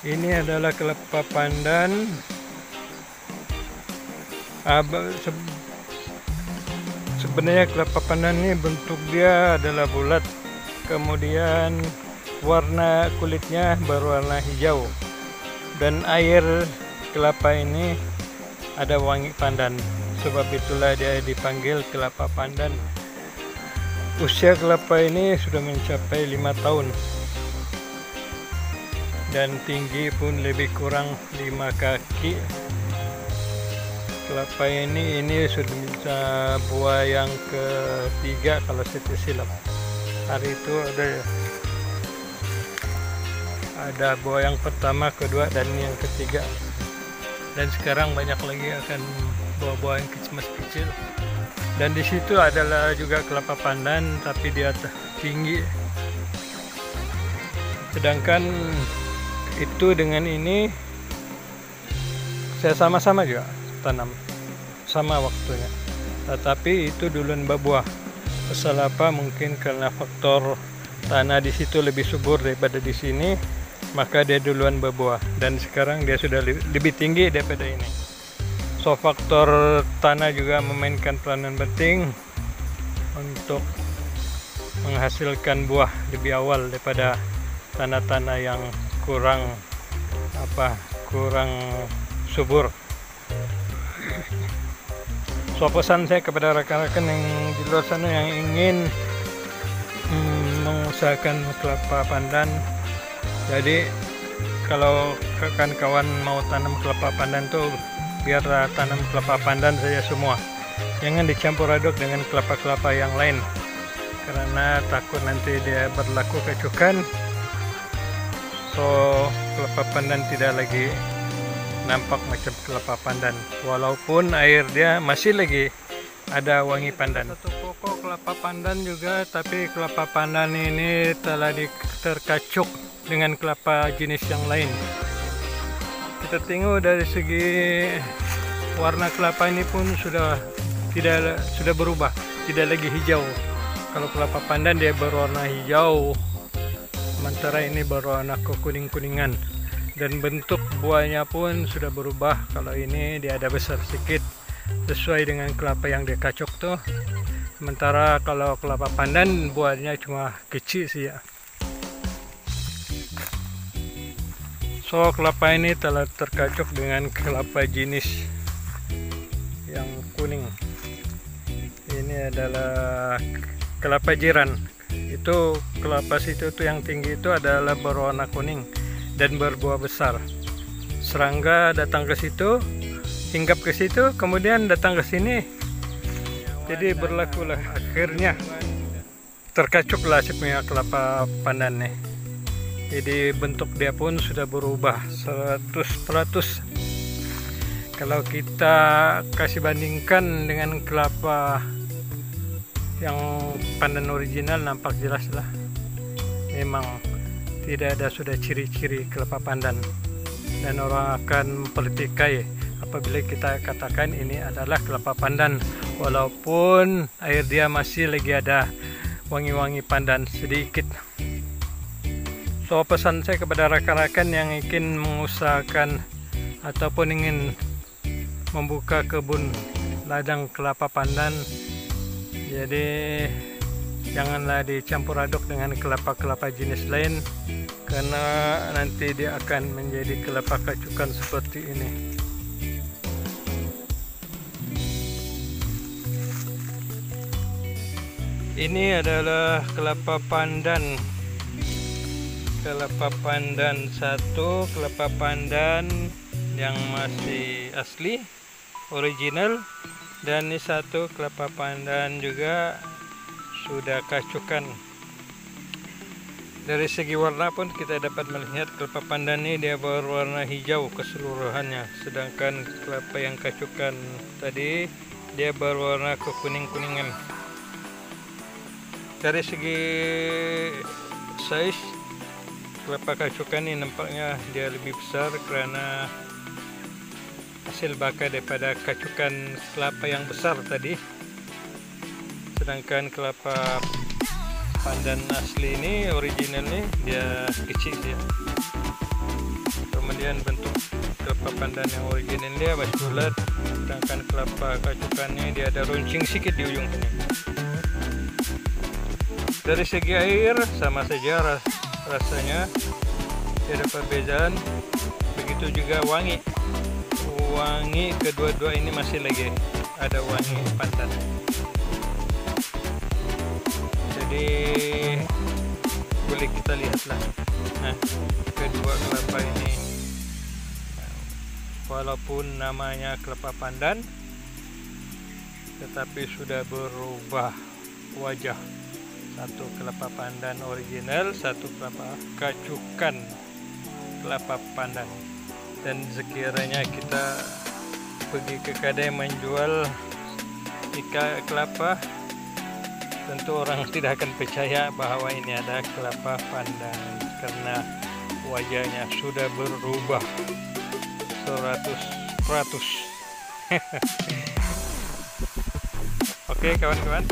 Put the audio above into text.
Ini adalah kelapa pandan. Sebenarnya kelapa pandan ini bentuk dia adalah bulat, kemudian warna kulitnya berwarna hijau, dan air kelapa ini ada wangi pandan. Sebab itulah dia dipanggil kelapa pandan. Usia kelapa ini sudah mencapai 5 tahun. Dan tinggi pun lebih kurang 5 kaki. Kelapa ini sudah bisa buah yang ketiga kalau saya tidak silap. Hari itu ada buah yang pertama, kedua, dan yang ketiga. Dan sekarang banyak lagi akan buah-buah yang masih kecil. Dan di situ adalah juga kelapa pandan, tapi dia tinggi. Sedangkan itu dengan ini saya sama-sama juga tanam, sama waktunya, tetapi itu duluan berbuah. Pasal apa? Mungkin karena faktor tanah di situ lebih subur daripada di sini, maka dia duluan berbuah. Dan sekarang dia sudah lebih tinggi daripada ini. So faktor tanah juga memainkan peranan penting untuk menghasilkan buah lebih awal daripada tanah-tanah yang kurang subur. So pesan saya kepada rekan-rekan yang di luar sana yang ingin mengusahakan kelapa pandan, jadi kalau kawan-kawan mau tanam kelapa pandan tuh biar tanam kelapa pandan saja semua, jangan dicampur aduk dengan kelapa-kelapa yang lain, karena takut nanti dia berlaku kecukan. So kelapa pandan tidak lagi nampak macam kelapa pandan, walaupun air dia masih lagi ada wangi pandan. Satu pokok kelapa pandan juga, tapi kelapa pandan ini telah terkacuk dengan kelapa jenis yang lain. Kita tengok dari segi warna kelapa ini pun sudah berubah, tidak lagi hijau. Kalau kelapa pandan dia berwarna hijau, sementara ini berwarna kekuning-kuningan, dan bentuk buahnya pun sudah berubah. Kalau ini dia ada besar sedikit sesuai dengan kelapa yang dia kacok tuh, sementara kalau kelapa pandan buahnya cuma kecil sih ya. So kelapa ini telah terkacok dengan kelapa jenis yang kuning. Ini adalah kelapa jiran. Itu kelapa situ tuh yang tinggi itu adalah berwarna kuning dan berbuah besar. Serangga datang ke situ, hinggap ke situ, kemudian datang ke sini. Jadi berlakulah akhirnya terkacuklah si punya kelapa pandan nih. Jadi bentuk dia pun sudah berubah 100%. Kalau kita kasih bandingkan dengan kelapa yang pandan original, nampak jelas lah, memang tidak ada sudah ciri-ciri kelapa pandan, dan orang akan mempertikai apabila kita katakan ini adalah kelapa pandan, walaupun air dia masih lagi ada wangi-wangi pandan sedikit. So pesan saya kepada rekan-rekan yang ingin mengusahakan ataupun ingin membuka kebun ladang kelapa pandan, jadi janganlah dicampur aduk dengan kelapa-kelapa jenis lain, karena nanti dia akan menjadi kelapa kacukan seperti ini. Ini adalah kelapa pandan. Kelapa pandan satu, kelapa pandan yang masih asli, original. Dan ini satu kelapa pandan juga sudah kacukan. Dari segi warna pun kita dapat melihat kelapa pandan ini dia berwarna hijau keseluruhannya, sedangkan kelapa yang kacukan tadi dia berwarna kekuning-kuningan. Dari segi size, kelapa kacukan ini nampaknya dia lebih besar karena hasil bakar daripada kacukan kelapa yang besar tadi. Sedangkan kelapa pandan asli ini, original ini, dia kecil dia. So, kemudian bentuk kelapa pandan yang original dia masih bulat, sedangkan kelapa kacukannya dia ada runcing sedikit di ujung sini. Dari segi air sama saja rasanya, tidak ada perbedaan. Begitu juga wangi kedua-dua ini masih lagi ada wangi pandan. Jadi boleh kita lihatlah, nah, kedua kelapa ini walaupun namanya kelapa pandan tetapi sudah berubah wajah. Satu kelapa pandan original, satu kelapa kacukan kelapa pandan. Dan sekiranya kita pergi ke kedai menjual kelapa, tentu orang tidak akan percaya bahwa ini ada kelapa pandan karena wajahnya sudah berubah 100%. Oke kawan-kawan,